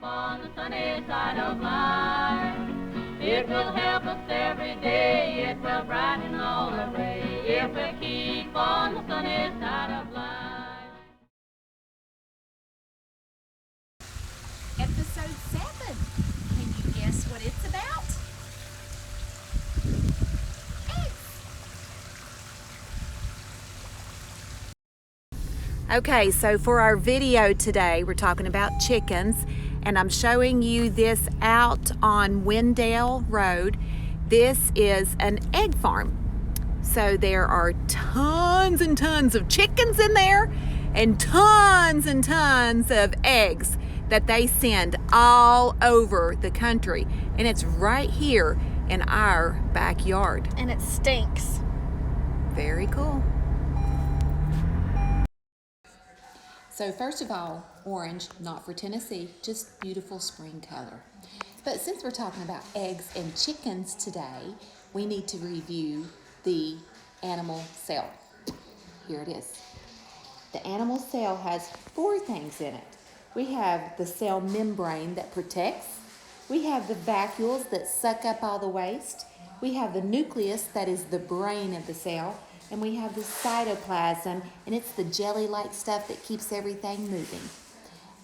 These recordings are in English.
on the sunny side of life. It will help us every day, it will brighten all the way, if we keep on the sunny side of life. Episode 7. Can you guess what it's about? Eggs. Okay, so for our video today, we're talking about chickens, and I'm showing you this out on Wendell Road. This is an egg farm. So there are tons and tons of chickens in there and tons of eggs that they send all over the country. And it's right here in our backyard. And it stinks. Very cool. So first of all, orange, not for Tennessee, just beautiful spring color. But since we're talking about eggs and chickens today, we need to review the animal cell. Here it is. The animal cell has 4 things in it. We have the cell membrane that protects. We have the vacuoles that suck up all the waste. We have the nucleus that is the brain of the cell. And we have the cytoplasm, and it's the jelly-like stuff that keeps everything moving.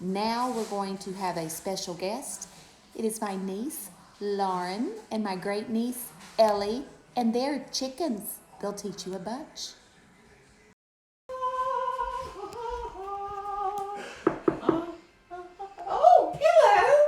Now we're going to have a special guest. It is my niece, Lauren, and my great niece, Ellie, and they're chickens. They'll teach you a bunch. Oh, hello.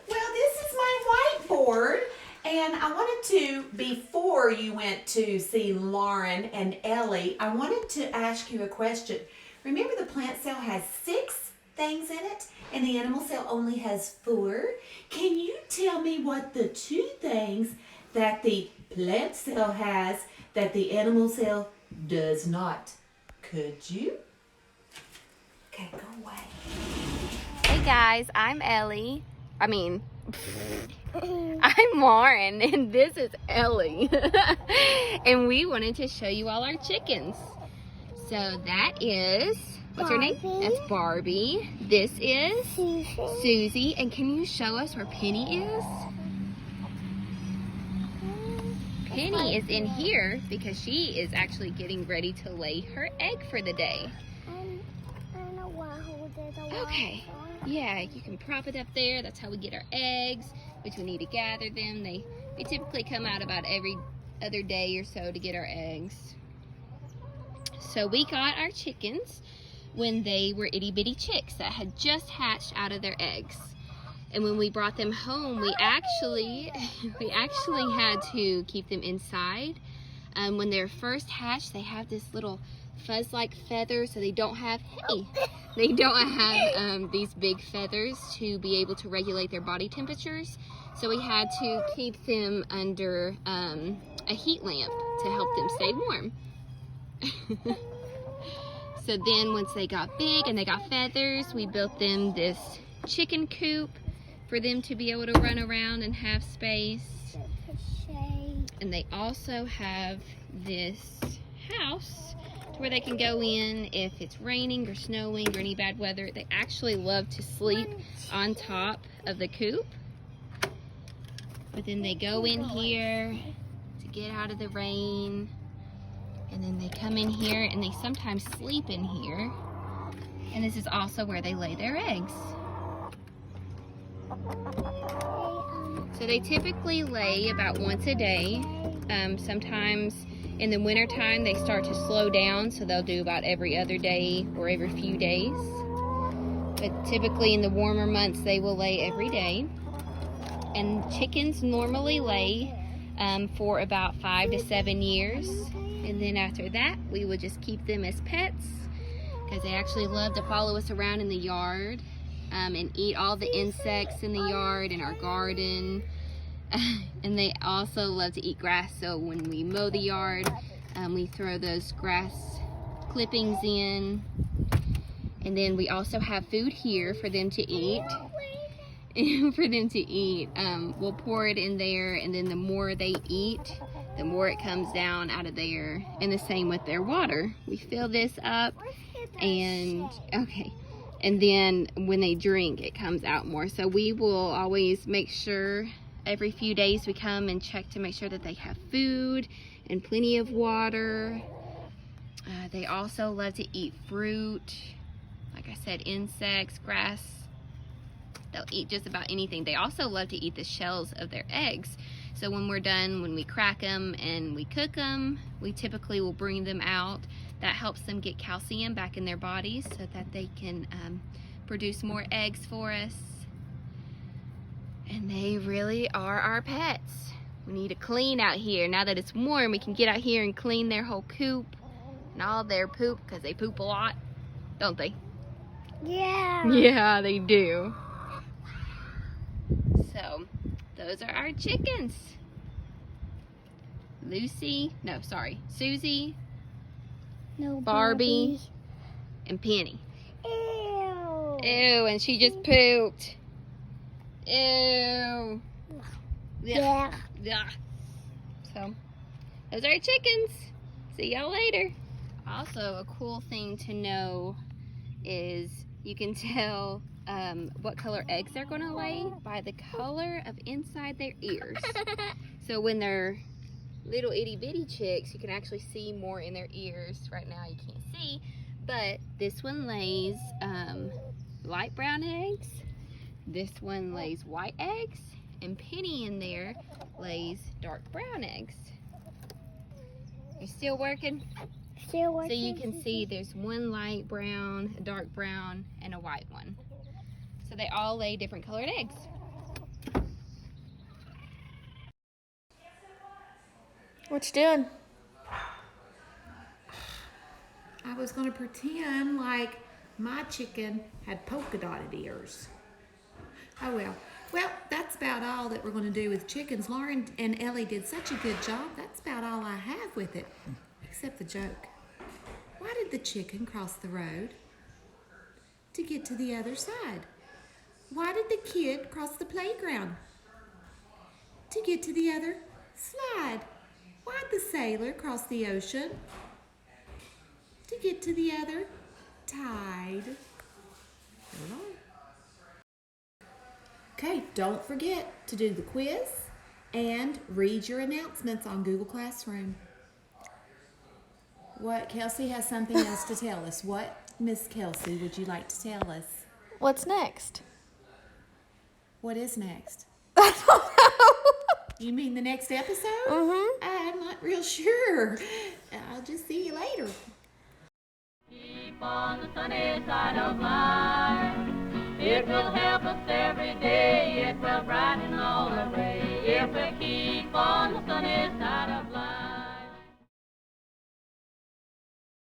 Well, this is my whiteboard. And I wanted to, before you went to see Lauren and Ellie, I wanted to ask you a question. Remember, the plant cell has 6 things in it, and the animal cell only has 4. Can you tell me what the 2 things that the plant cell has that the animal cell does not? Could you? Okay, go away. Hey guys, I'm Ellie. I'm Lauren, and this is Ellie. And we wanted to show you all our chickens. So that is, what's her name? That's Barbie. This is Susie. And can you show us where Penny is? Penny is in here because she is actually getting ready to lay her egg for the day. Okay, yeah, you can prop it up there. That's how we get our eggs, which we need to gather them. They typically come out about every other day or so to get our eggs. So we got our chickens when they were itty bitty chicks that had just hatched out of their eggs. And when we brought them home, we actually had to keep them inside. When they're first hatched, they have this little fuzz-like feather, so they don't have these big feathers to be able to regulate their body temperatures. So we had to keep them under a heat lamp to help them stay warm. So then once they got big and they got feathers, we built them this chicken coop for them to be able to run around and have space. And they also have this house where they can go in if it's raining or snowing or any bad weather. They actually love to sleep on top of the coop. But then they go in here to get out of the rain. And then they come in here and they sometimes sleep in here. And this is also where they lay their eggs. So they typically lay about once a day. Sometimes in the wintertime, they start to slow down, so they'll do about every other day or every few days. But typically in the warmer months, they will lay every day. And chickens normally lay for about 5 to 7 years. And then after that, we would just keep them as pets because they actually love to follow us around in the yard and eat all the insects in the yard and our garden. And they also love to eat grass, so when we mow the yard, we throw those grass clippings in. And then we also have food here for them to eat. We'll pour it in there, and then the more they eat, the more it comes down out of there. And the same with their water. We fill this up, and and then when they drink, it comes out more. So we will always make sure every few days we come and check to make sure that they have food and plenty of water. They also love to eat fruit, like I said, insects, grass. They'll eat just about anything. They also love to eat the shells of their eggs. So when we're done, when we crack them and we cook them, we typically will bring them out. That helps them get calcium back in their bodies so that they can produce more eggs for us. And they really are our pets. We need to clean out here. Now that it's warm, we can get out here and clean their whole coop and all their poop, because they poop a lot, don't they? Yeah. Yeah, they do. So, those are our chickens. Susie, No, Barbie, and Penny. Ew. Ew, and she just pooped. Ew. Yeah. Yeah. So, those are our chickens. See y'all later. Also, a cool thing to know is you can tell what color eggs they're going to lay by the color of inside their ears. So when they're little itty bitty chicks, you can actually see more in their ears. Right now you can't see, but this one lays light brown eggs. This one lays white eggs, and Penny in there lays dark brown eggs. You still working? Still working. So you can see there's one light brown, a dark brown, and a white one. So they all lay different colored eggs. What you doing? I was going to pretend like my chicken had polka dotted ears. Oh well. Well, that's about all that we're going to do with chickens. Lauren and Ellie did such a good job. That's about all I have with it, except the joke. Why did the chicken cross the road? To get to the other side. Why did the kid cross the playground? To get to the other slide. Why'd the sailor cross the ocean? To get to the other tide. Hold on. Okay, don't forget to do the quiz and read your announcements on Google Classroom. What, Kelsey has something else to tell us. What, Miss Kelsey, would you like to tell us? What's next? What is next? I don't know. You mean the next episode? Mm-hmm. I'm not real sure. I'll just see you later. Keep on the sunny side of life. It will help us every day. It will brighten all the way. If we keep